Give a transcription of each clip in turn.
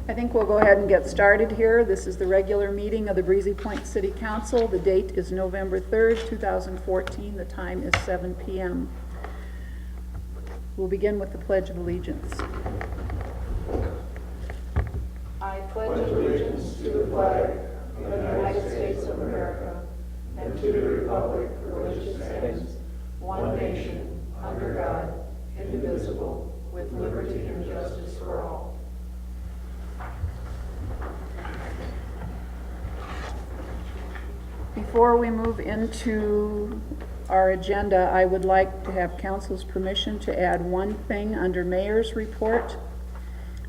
I think we'll go ahead and get started here. This is the regular meeting of the Breezy Point City Council. The date is November 3rd, 2014. The time is 7 p.m. We'll begin with the Pledge of Allegiance. I pledge allegiance to the flag of the United States of America and to the republic for which it stands, one nation, under God, indivisible, with liberty and justice for all. Before we move into our agenda, I would like to have council's permission to add one thing under mayor's report,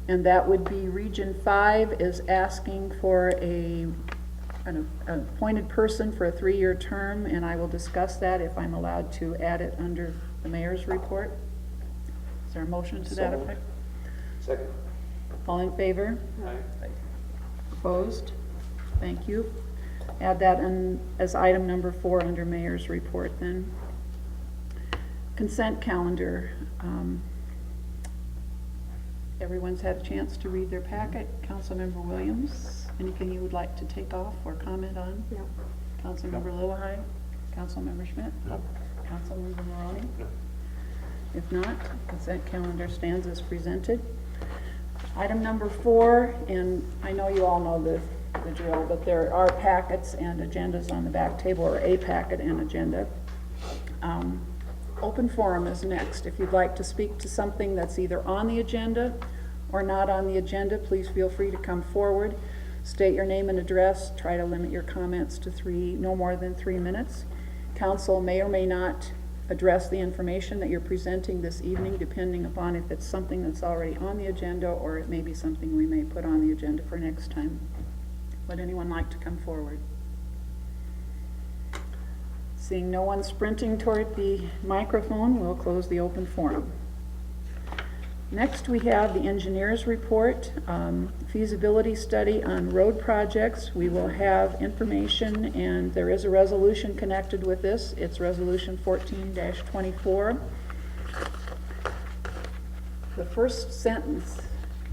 and that would be Region 5 is asking for an appointed person for a 3-year term, and I will discuss that if I'm allowed to add it under the mayor's report. Is there a motion to that effect? Second. All in favor? Aye. Opposed? Thank you. Add that in as item number 4 under mayor's report then. Consent calendar. Everyone's had a chance to read their packet. Councilmember Williams, anything you would like to take off or comment on? No. Councilmember Lillehei? Councilmember Schmidt? No. Councilmember Maroney? No. If not, consent calendar stands as presented. Item number 4, and I know you all know the drill, but there are packets and agendas on the back table, or a packet and agenda. Open forum is next. If you'd like to speak to something that's either on the agenda or not on the agenda, please feel free to come forward. State your name and address. Try to limit your comments to no more than 3 minutes. Council may or may not address the information that you're presenting this evening, depending upon if it's something that's already on the agenda or it may be something we may put on the agenda for next time. Would anyone like to come forward? Seeing no one sprinting toward the microphone, we'll close the open forum. Next, we have the engineer's report, feasibility study on road projects. We will have information, and there is a resolution connected with this. It's resolution 14-24. The first sentence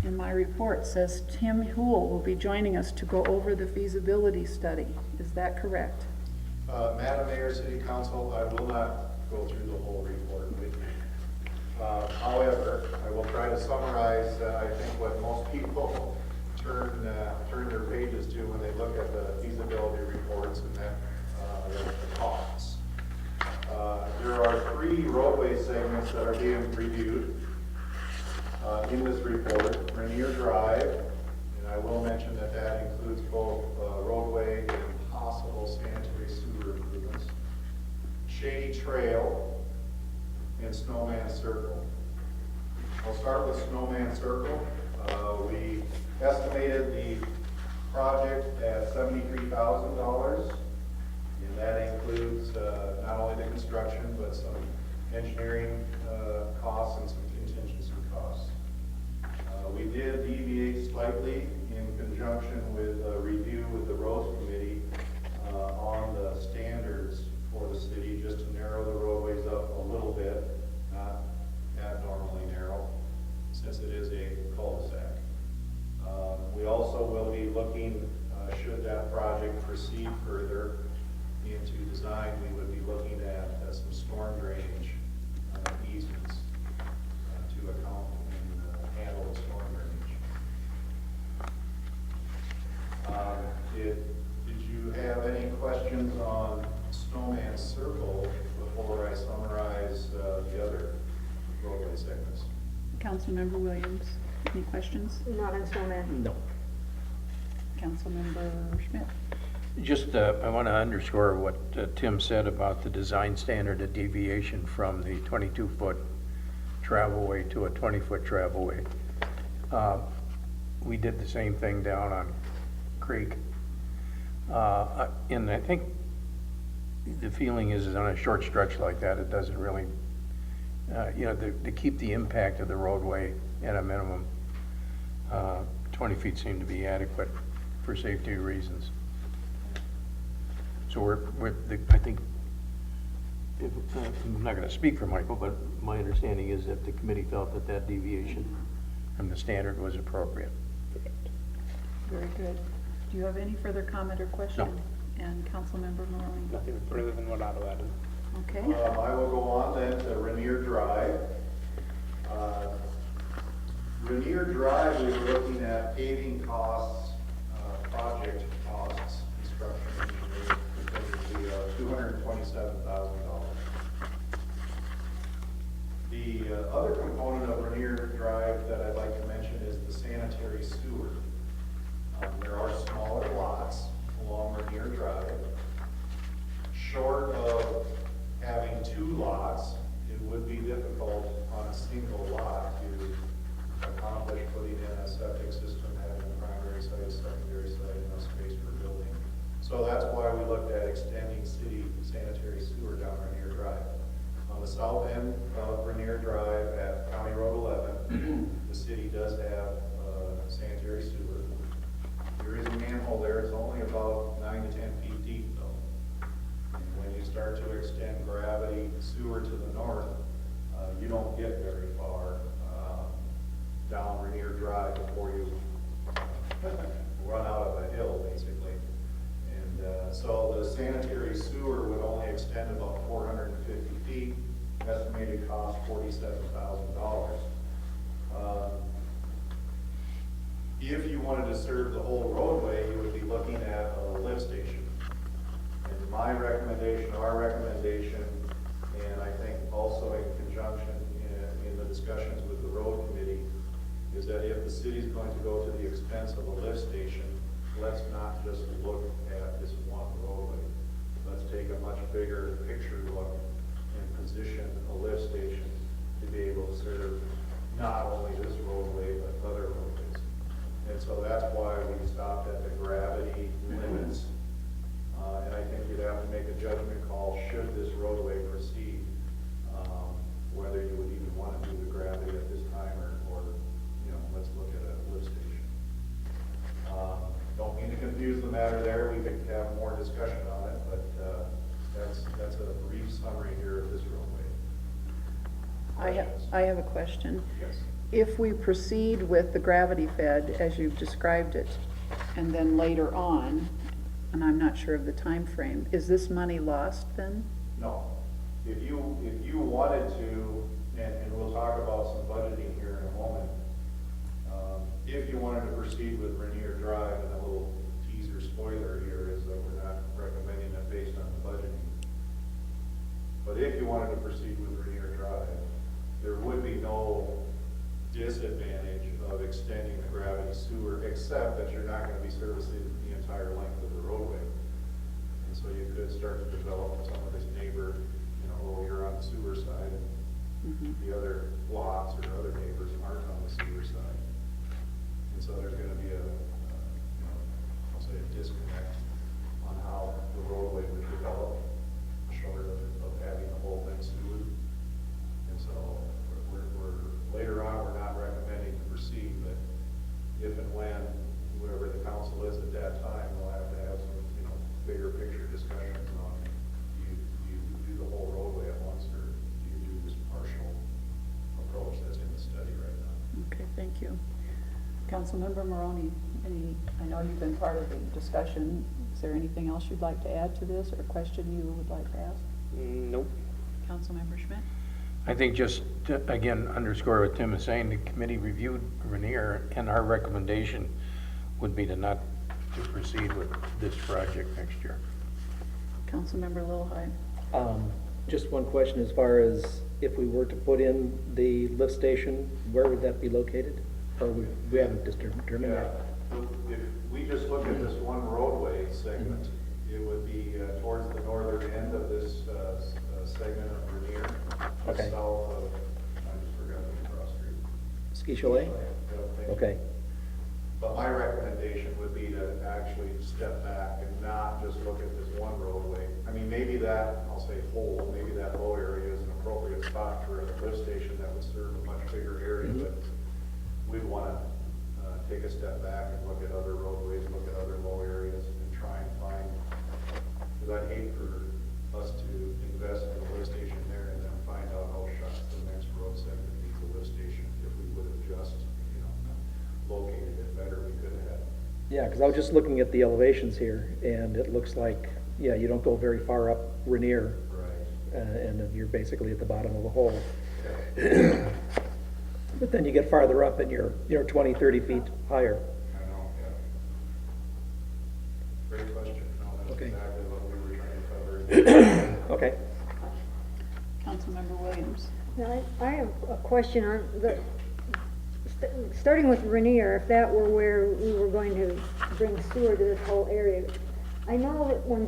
in my report says Tim Hool will be joining us to go over the feasibility study. Is that correct? Madam Mayor, City Council, I will not go through the whole report with you. However, I will try to summarize, I think, what most people turn their pages to when they look at the feasibility reports, and then the costs. There are 3 roadway segments that are being reviewed in this report. Rainier Drive, and I will mention that that includes both roadway and possible sanitary sewer improvements, Shady Trail, and Snowman Circle. I'll start with Snowman Circle. We estimated the project at $73,000, and that includes not only the construction, but some engineering costs and some contingency costs. We did deviate slightly in conjunction with a review with the roads committee on the standards for the city, just to narrow the roadways up a little bit, not abnormally narrow, since it is a cul-de-sac. We also will be looking, should that project proceed further into design, we would be looking at some storm drainage easements to account and handle the storm drainage. Did you have any questions on Snowman Circle before I summarize the other roadway segments? Councilmember Williams, any questions? Not on Snowman. No. Councilmember Schmidt? Just, I want to underscore what Tim said about the design standard of deviation from the 22-foot travelway to a 20-foot travelway. We did the same thing down on Creek. And I think the feeling is on a short stretch like that, it doesn't really, to keep the impact of the roadway at a minimum, 20 feet seem to be adequate for safety reasons. So I think, I'm not going to speak for Michael, but my understanding is that the committee felt that that deviation from the standard was appropriate. good. Do you have any further comment or question? And Councilmember Maroney? Nothing further than what Otto added. Okay, I will go on then to Rainier Drive. Rainier Drive, we were looking at paving costs, project costs, construction engineering, because of the $227,000. The other component of Rainier Drive that I'd like to mention is the sanitary sewer. There are smaller lots along Rainier Drive. Short of having two lots, it would be difficult on a single lot to accomplish putting in a septic system, having a primary site, secondary site, enough space for building. So that's why we looked at extending city sanitary sewer down Rainier Drive. On the south end of Rainier Drive at County Road 11, the city does have sanitary sewer. There is a manhole there, it's only about 9 to 10 feet deep though. And when you start to extend gravity sewer to the north, you don't get very far down Rainier Drive before you run out of a hill, basically. And so the sanitary sewer would only extend about 450 feet, estimated cost $47,000. If you wanted to serve the whole roadway, you would be looking at a lift station. And my recommendation, our recommendation, and I think also in conjunction in the discussions with the road committee, is that if the city's going to go to the expense of a lift station, let's not just look at this one roadway. Let's take a much bigger picture look and position a lift station to be able to serve not only this roadway, but other roadways. And so that's why we stopped at the gravity limits. And I think you'd have to make a judgment call, should this roadway proceed, whether you would even want to do the gravity at this time or let's look at a lift station. Don't mean to confuse the matter there. We could have more discussion on it, but that's a brief summary here of this roadway. I have a question. Yes. If we proceed with the gravity fed, as you've described it, and then later on, and I'm not sure of the time frame, is this money lost then? No. If you wanted to, and we'll talk about some budgeting here in a moment, if you wanted to proceed with Rainier Drive, and a little teaser spoiler here is that we're not recommending that based on the budgeting. But if you wanted to proceed with Rainier Drive, there would be no disadvantage of extending the gravity sewer, except that you're not going to be servicing the entire length of the roadway. And so you could start to develop some of this neighbor, you're on the sewer side, and the other lots or other neighbors aren't on the sewer side. And so there's going to be I'll say a disconnect on how the roadway would develop, short of having the whole thing sewered. And so we're later on, we're not recommending to proceed, but if and when, whoever the council is at that time, we'll have to have some, bigger picture discussions on, do you do the whole roadway at once, or do you do this partial approach that's in the study right now? Okay, thank you. Councilmember Maroney, I know you've been part of the discussion. Is there anything else you'd like to add to this, or a question you would like to ask? Nope. Councilmember Schmidt? I think just to, again, underscore what Tim is saying, the committee reviewed Rainier, and our recommendation would be to not to proceed with this project next year. Councilmember Lilhide? Just one question, as far as if we were to put in the lift station, where would that be located? Or we haven't determined Yeah, that? if we just look at this one roadway segment, it would be towards the northern end of this segment of Rainier, Okay. south of, I just forgot the cross street. Ski Chalet? Okay, But my recommendation would be to actually step back and not just look at this one roadway. I mean, maybe that, I'll say whole, maybe that low area is an appropriate spot for a lift station that would serve a much bigger area, but we'd want to take a step back and look at other roadways, look at other low areas, and try and find, because I'd hate for us to invest in a lift station there and then find out, oh, shucks, the next road segment needs a lift station. If we would have just, located it better, we could have had Yeah, because I was just looking at the elevations here, and it looks like, yeah, you don't go very far up Rainier, Right. and then you're basically at the bottom of the hole. But then you get farther up and you're, 20, 30 feet higher. I know, yeah. Great question. No, that's Okay. exactly what we were trying to cover. Okay. Councilmember Williams. Now, I have a question on the, starting with Rainier, if that were where we were going to bring sewer to this whole area. I know that when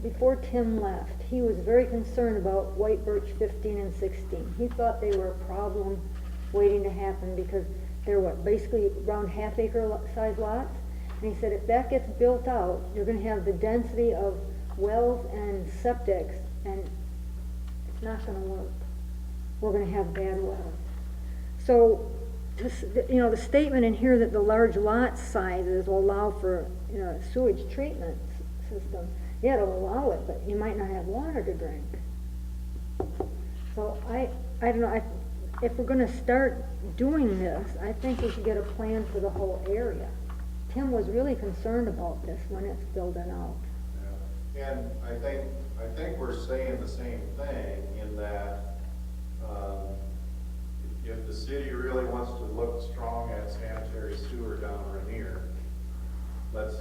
before Tim left, he was very concerned about White Birch 15 and 16. He thought they were a problem waiting to happen because they're basically around half-acre size lots. And he said if that gets built out, you're gonna have the density of wells and septics, and it's not gonna work. We're gonna have bad wells. So, this, the statement in here that the large lot sizes will allow for, sewage treatment system, yeah, it'll allow it, but you might not have water to drink. So I don't know, if we're gonna start doing this, I think we should get a plan for the whole area. Tim was really concerned about this when it's building out. Yeah. And I think we're saying the same thing in that, if the city really wants to look strong at sanitary sewer down Rainier, let's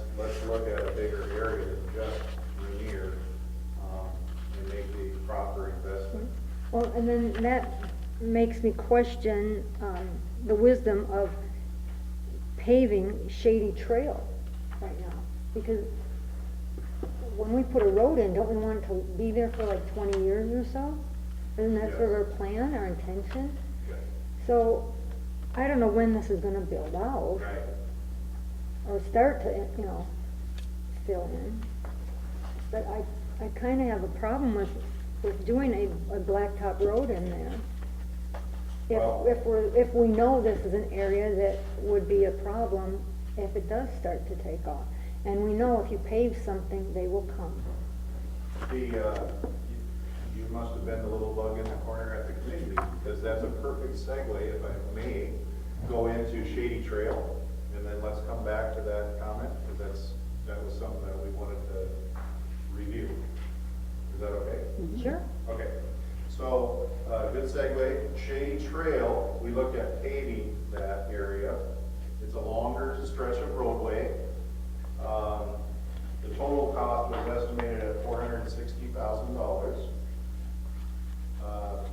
look at a bigger area than just Rainier, and make the proper investment. Well, and then that makes me question, the wisdom of paving Shady Trail right now. Because when we put a road in, don't we want it to be there for like 20 years or so? Isn't that sort of our plan, our intention? Yes. So, I don't know when this is gonna build out, Right. or start to, fill in. But I kinda have a problem with doing a blacktop road in there. Well- If we know this is an area that would be a problem if it does start to take off. And we know if you pave something, they will come. You must have been the little bug in the corner at the committee meeting, because that's a perfect segue, if I may, go into Shady Trail, and then let's come back to that comment, because that was something that we wanted to review. Is that okay? Sure. Okay, so, good segue, Shady Trail, we looked at paving that area. It's a longer stretch of roadway. The total cost was estimated at $460,000.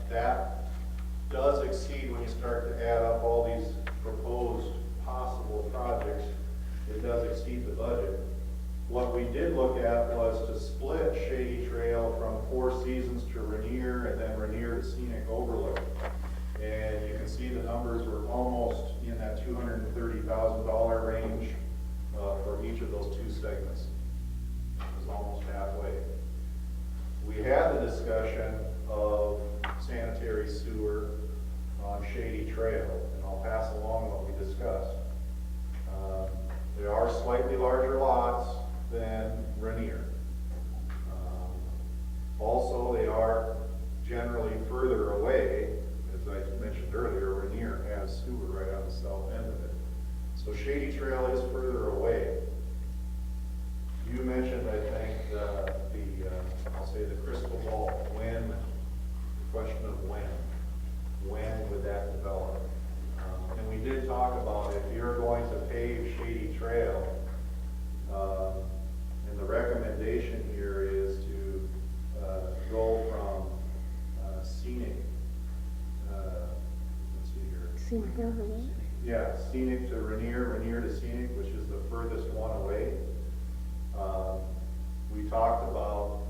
That does exceed, when you start to add up all these proposed possible projects, it does exceed the budget. What we did look at was to split Shady Trail from Four Seasons to Rainier, and then Rainier to Scenic Overlook. And you can see the numbers were almost in that $230,000 range for each of those two segments. It was almost halfway. We had the discussion of sanitary sewer on Shady Trail, and I'll pass along what we discussed. There are slightly larger lots than Rainier. Also, they are generally further away. As I mentioned earlier, Rainier has sewer right on the south end of it. So Shady Trail is further away. You mentioned, I think, I'll say the crystal ball, the question of when would that develop? And we did talk about if you're going to pave Shady Trail, and the recommendation here is to go from Scenic, let's see here. Scenic Overlook. Yeah, Scenic to Rainier, Rainier to Scenic, which is the furthest one away. We talked about,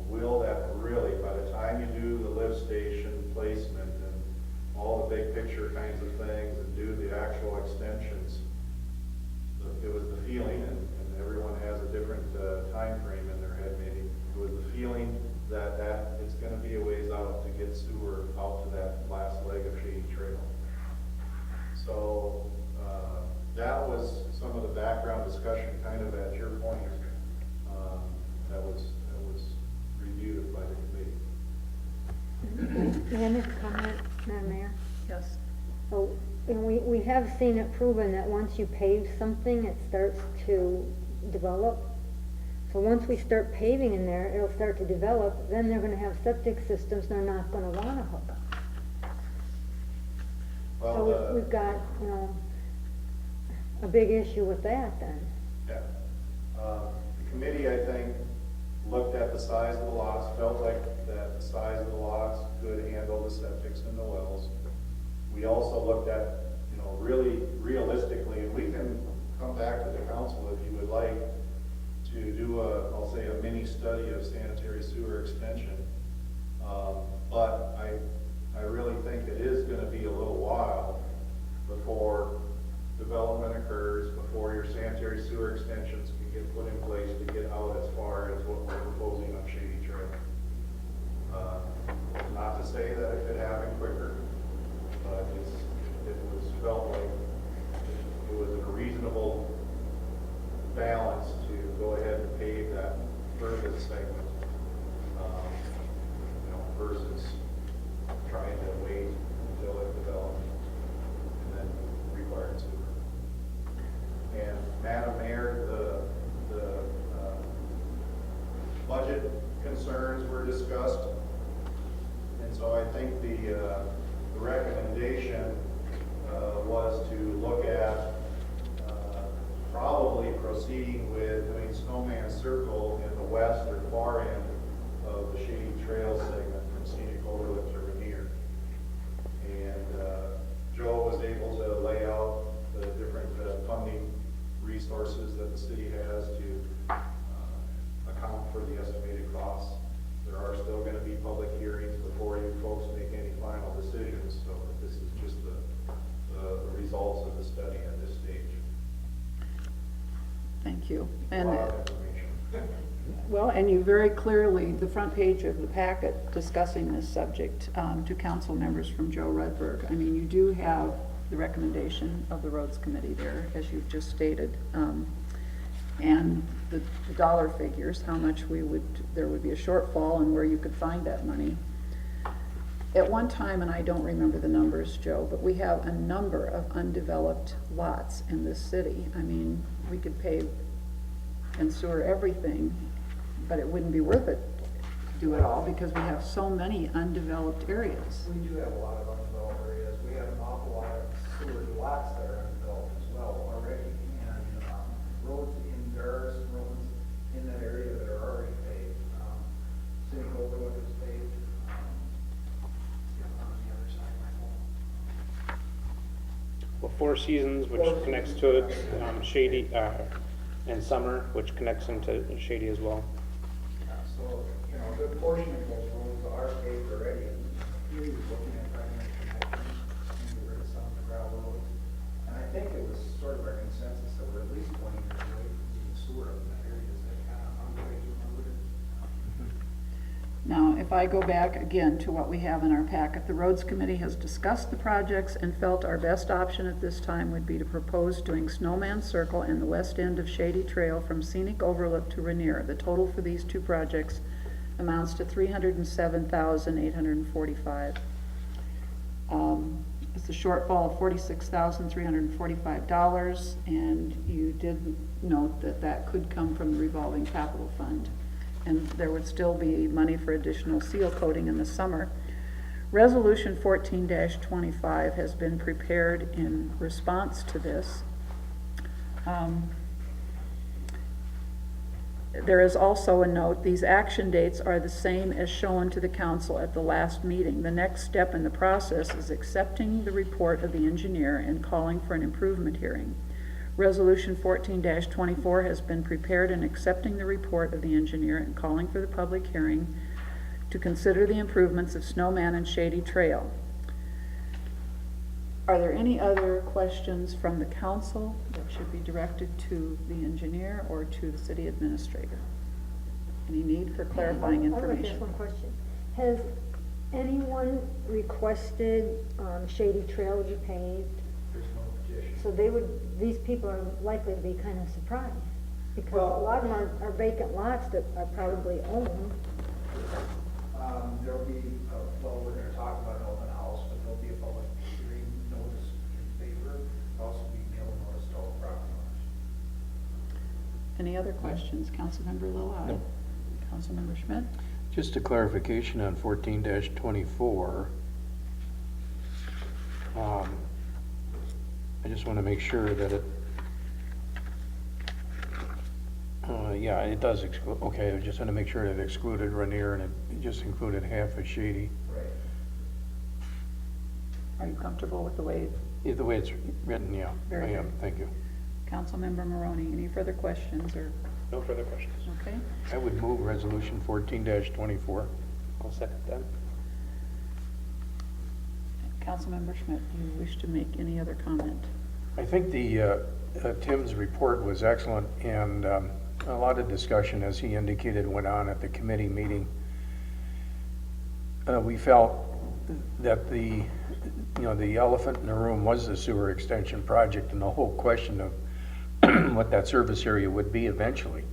will that really, by the time you do the lift station placement and all the big picture kinds of things and do the actual extensions, it was the feeling, and everyone has a different time frame in their head maybe, it was the feeling that it's gonna be a ways out to get sewer out to that last leg of Shady Trail. So, that was some of the background discussion, kind of at your point, that was reviewed by the committee. May I make a comment, Madam Mayor? Yes. So, And we have seen it proven that once you pave something, it starts to develop. So once we start paving in there, it'll start to develop, then they're gonna have septic systems they're not gonna wanna hook up. Well, So we've got, you know, a big issue with that then. yeah. The committee, I think, looked at the size of the lots, felt like that the size of the lots could handle the septics and the wells. We also looked at, you know, really realistically, and we can come back to the council if you would like to do I'll say a mini study of sanitary sewer extension. But I really think it is gonna be a little while before development occurs, before your sanitary sewer extensions can get put in place to get out as far as what we're proposing on Shady Trail. Not to say that it could happen quicker, but it was felt like it was a reasonable balance to go ahead and pave that furthest segment, you know, versus trying to wait until it develops and then require sewer. And Madam Mayor, the budget concerns were discussed. And so I think the recommendation was to look at probably proceeding with doing Snowman Circle in the west or far end of the Shady Trail segment from Scenic Overlook to Rainier. And Joe was able to lay out the different funding resources that the city has to account for the estimated costs. There are still going to be public hearings before you folks make any final decisions, so this is just the results of the study at this stage. Thank you. A And, lot of information. well, and you very clearly, the front page of the packet discussing this subject to council members from Joe Rudberg. I mean, you do have the recommendation of the roads committee there, as you've just stated. And the dollar figures, how much there would be a shortfall and where you could find that money. At one time, and I don't remember the numbers, Joe, but we have a number of undeveloped lots in this city. I mean, we could pave and sewer everything, but it wouldn't be worth it to do it all because we have so many undeveloped areas. We do have a lot of undeveloped areas. We have an awful lot of sewer lots that are undeveloped as well already. And roads there are some roads in that area that are already paved. City Overlook is paved. On the other side, Michael. Well, Four Seasons, which Four connects Seasons, to it, yeah. Shady, and Summer, which connects into Shady as well. So, you know, a good portion of those roads are paved already. And here you're looking at trying to make connections and get rid of some of the gravel roads. And I think it was sort of our consensus that we're at least 20 years away from getting sewer up in that area. Is that kind of underway to remember it? Now, if I go back again to what we have in our packet, the roads committee has discussed the projects and felt our best option at this time would be to propose doing Snowman Circle and the west end of Shady Trail from Scenic Overlook to Rainier. The total for these two projects amounts to $307,845. It's a shortfall of $46,345, and you did note that that could come from the revolving capital fund. And there would still be money for additional seal coating in the summer. Resolution 14-25 has been prepared in response to this. There is also a note, these action dates are the same as shown to the council at the last meeting. The next step in the process is accepting the report of the engineer and calling for an improvement hearing. Resolution 14-24 has been prepared in accepting the report of the engineer and calling for the public hearing to consider the improvements of Snowman and Shady Trail. Are there any other questions from the council that should be directed to the engineer or to the city administrator? Any need for clarifying I'd like to ask information? one question. Has anyone requested Shady Trail to be paved? There's no petition. So these people are likely to be kind of surprised, because a Well- lot of them are vacant lots that are probably owned. There'll be, well, we're gonna talk about an open house, but there'll be a public hearing notice in also be mailed notice to all property owners. Any other questions? Councilmember Lilloye? No. Councilmember Schmidt? Just a clarification on 14-24. I just want to make sure that it, yeah, it does exclude, okay, I just want to make sure that it excluded Rainier and it just included half of Shady. Right. Are you comfortable with the way? The way it's written, yeah. Very I am, good. thank you. Councilmember Maroney, any further questions or, No further questions. okay? I would move resolution 14-24. I'll second that. Councilmember Schmidt, do you wish to make any other comment? I think the Tim's report was excellent, and a lot of discussion, as he indicated, went on at the committee meeting. We felt that the elephant in the room was the sewer extension project and the whole question of what that service area would be eventually,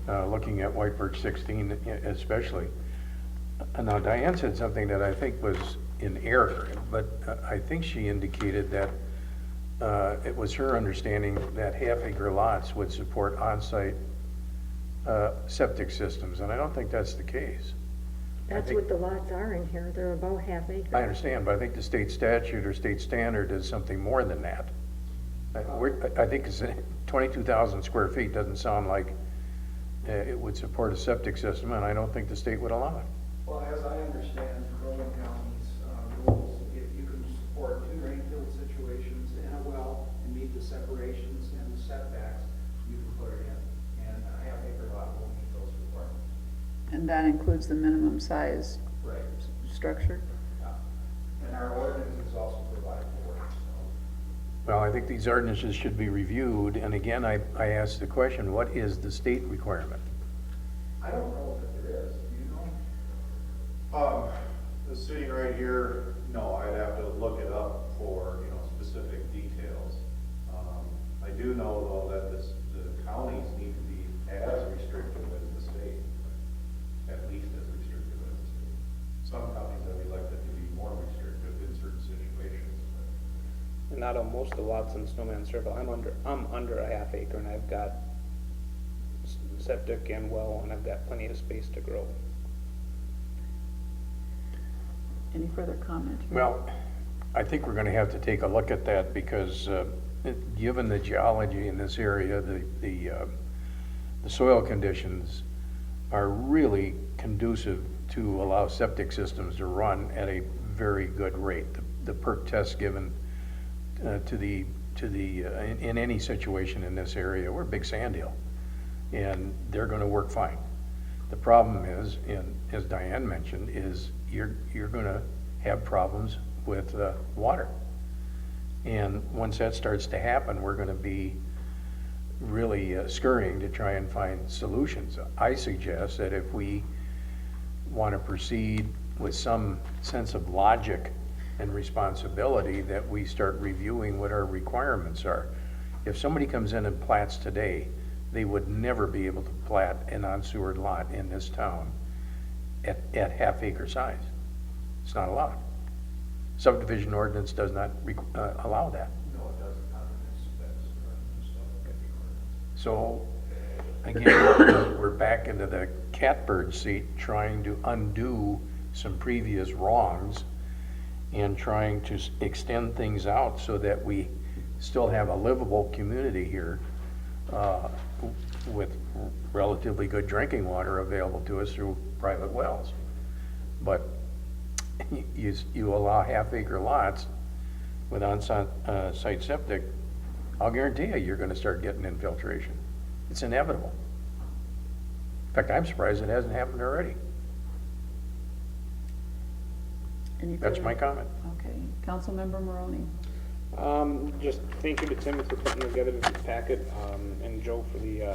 looking at White Birch 16 especially. Now, Diane said something that I think was in error, but I think she indicated that it was her understanding that half-acre lots would support on-site septic systems, and I don't think that's the case. That's what the lots are in here, they're about half acre. I understand, but I think the state statute or state standard is something more than that. I think it's 22,000 square feet doesn't sound like it would support a septic system, and I don't think the state would allow it. Well, as I understand Rowan County's rules, if you can support two drain field situations and a well and meet the separations and the setbacks, you can put it in. And a half acre lot will meet those requirements. And that includes the minimum size Right. structure? And our ordinance is also provided for it, so. Well, I think these ordinances should be reviewed, and again, I asked the question, what is the state requirement? I don't know that there is, do you know? Sitting right here, no, I'd have to look it up for, specific details. I do know though that the counties need to be as restrictive as the state, at least as restrictive as the state. Some counties have elected to be more restrictive in certain situations. And not on most of the lots in Snowman Circle. I'm under a half acre, and I've got septic and well, and I've got plenty of space to grow. Any further comment? Well, I think we're going to have to take a look at that because given the geology in this area, the soil conditions are really conducive to allow septic systems to run at a very good rate. The perk tests given in any situation in this area, we're a big sand hill, and they're going to work fine. The problem is, and as Diane mentioned, is you're going to have problems with water. And once that starts to happen, we're going to be really scurrying to try and find solutions. I suggest that if we want to proceed with some sense of logic and responsibility, that we start reviewing what our requirements are. If somebody comes in and plats today, they would never be able to plat an unsewered lot in this town at half acre size. It's not allowed. Subdivision ordinance does not allow that. No, it doesn't, not in this specs or So, again, we're back into the catbird seat trying to undo some previous wrongs and trying to extend things out so that we still have a livable community here with relatively good drinking water available to us through private wells. But you allow half-acre lots with on-site septic, I'll guarantee you're going to start getting infiltration. It's inevitable. In fact, I'm surprised it hasn't happened already. Any That's further- my comment. Okay, Councilmember Maroney. Just thank you to Tim for putting together this packet, and Joe for the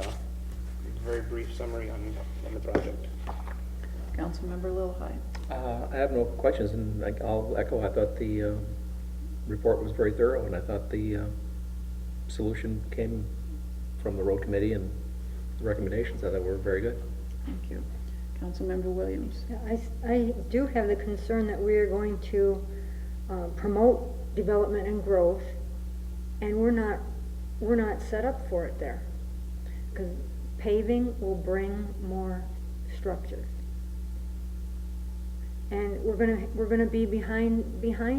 very brief summary on the project. Councilmember Lilloye. I have no questions, and I'll echo, I thought the report was very thorough, and I thought the solution came from the road committee, and the recommendations I thought were very good. Thank you. Councilmember Williams. Yeah, I do have the concern that we are going to promote development and growth, And we're not set up for it there. Because paving will bring more structures. And we're gonna be behind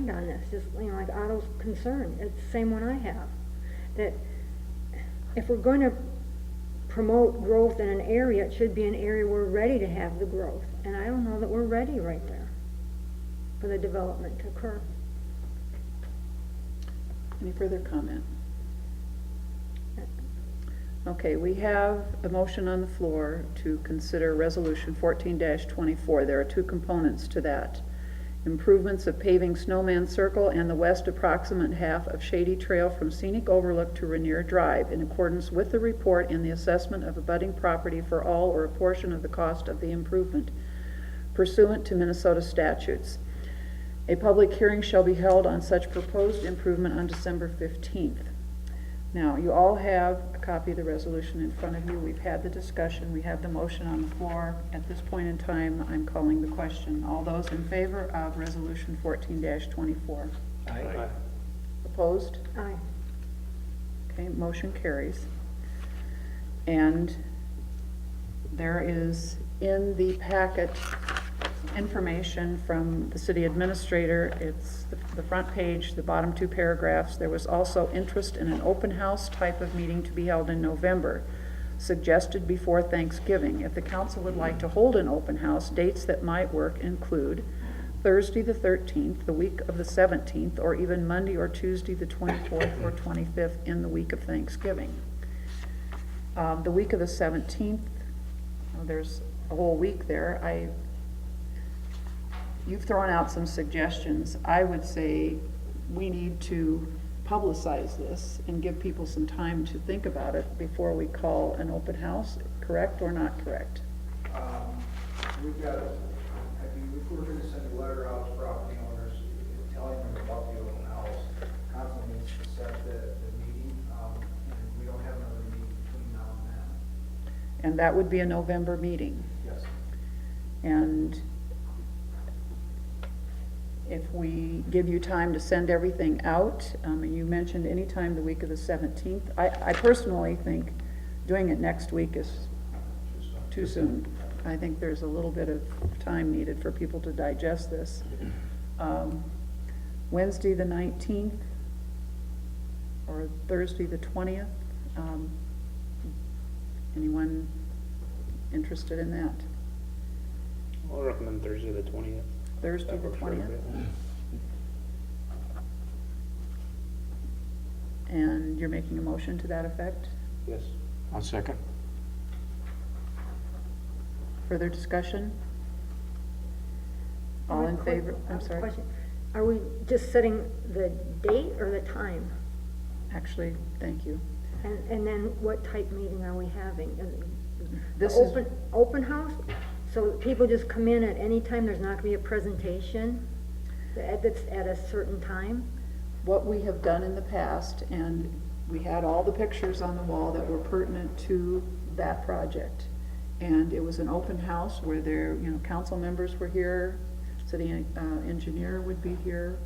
on this, just, like Otto's concern, it's the same one I have. That if we're gonna promote growth in an area, it should be an area we're ready to have the growth. And I don't know that we're ready right there for the development to occur. Any further comment? Okay, we have a motion on the floor to consider Resolution 14-24. There are two components to that. Improvements of paving Snowman Circle and the west approximate half of Shady Trail from Scenic Overlook to Rainier Drive in accordance with the report in the assessment of abutting property for all or a portion of the cost of the improvement pursuant to Minnesota statutes. A public hearing shall be held on such proposed improvement on December 15th. Now, you all have a copy of the resolution in front of you. We've had the discussion. We have the motion on the floor. At this point in time, I'm calling the question. All those in favor of Resolution 14-24? Aye. Opposed? Aye. Okay, motion carries. And there is in the packet information from the city administrator. It's the front page, the bottom two paragraphs. There was also interest in an open house type of meeting to be held in November, suggested before Thanksgiving. If the council would like to hold an open house, dates that might work include Thursday the 13th, the week of the 17th, or even Monday or Tuesday the 24th or 25th in the week of Thanksgiving. The week of the 17th, there's a whole week there. You've thrown out some suggestions. I would say we need to publicize this and give people some time to think about it before we call an open house, correct or not correct? We've got, if we're gonna send a letter out to property owners, telling them about the open house, council needs to set the meeting, and we don't have another meeting between now and then. And that would be a November meeting. Yes. And if we give you time to send everything out, and you mentioned any time the week of the 17th, I personally think doing it next week is too soon. I think there's a little bit of time needed for people to digest this. Wednesday the 19th or Thursday the 20th. Anyone interested in that? I'll recommend Thursday the 20th. Thursday That the works for 20th? everybody. And you're making a motion to that effect? Yes. I'll second. Further discussion? All in favor? I'm sorry. Question. Are we just setting the date or the time? Actually, thank you. And then what type meeting are we having? This The is- open house? So people just come in at any time, there's not gonna be a presentation that's at a certain time? What we have done in the past, and we had all the pictures on the wall that were pertinent to that project. And it was an open house where there, council members were here, city engineer would be here.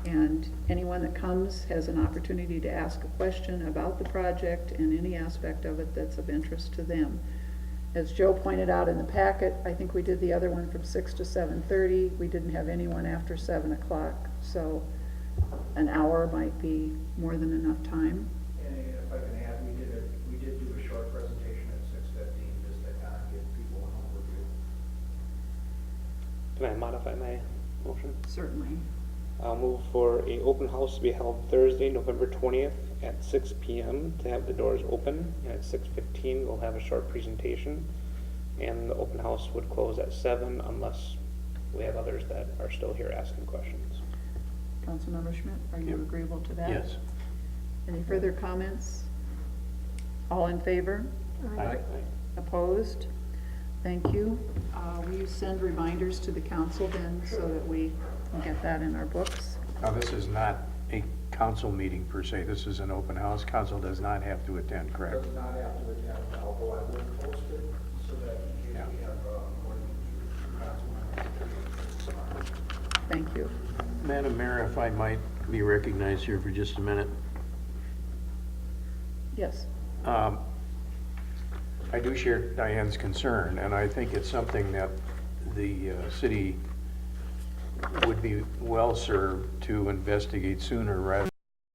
And anyone that comes has an opportunity to ask a question about the project and any aspect of it that's of interest to them. As Joe pointed out in the packet, I think we did the other one from 6 to 7:30. We didn't have anyone after 7 o'clock, so an hour might be more than enough time. And if I can add, we did do a short presentation at 6:15, just to kind of give people an overview. Can I modify my motion? Certainly. I'll move for a open house to be held Thursday, November 20th at 6 p.m. to have the doors open. And at 6:15, we'll have a short presentation. And the open house would close at 7 unless we have others that are still here asking questions. Councilmember Schmidt, are you Yep. agreeable to that? Yes. Any further comments? All in favor? Aye. Opposed? Thank you. Will you send reminders to the council then so that we can get that in our books? Now, this is not a council meeting per se. This is an open house. Council does not have to attend, correct? Does not have to attend, although I will post it so that in case we have more than two council members. Thank you. Madam Mayor, if I might be recognized here for just a minute. Yes. I do share Diane's concern, and I think it's something that the city would be well-served to investigate sooner rather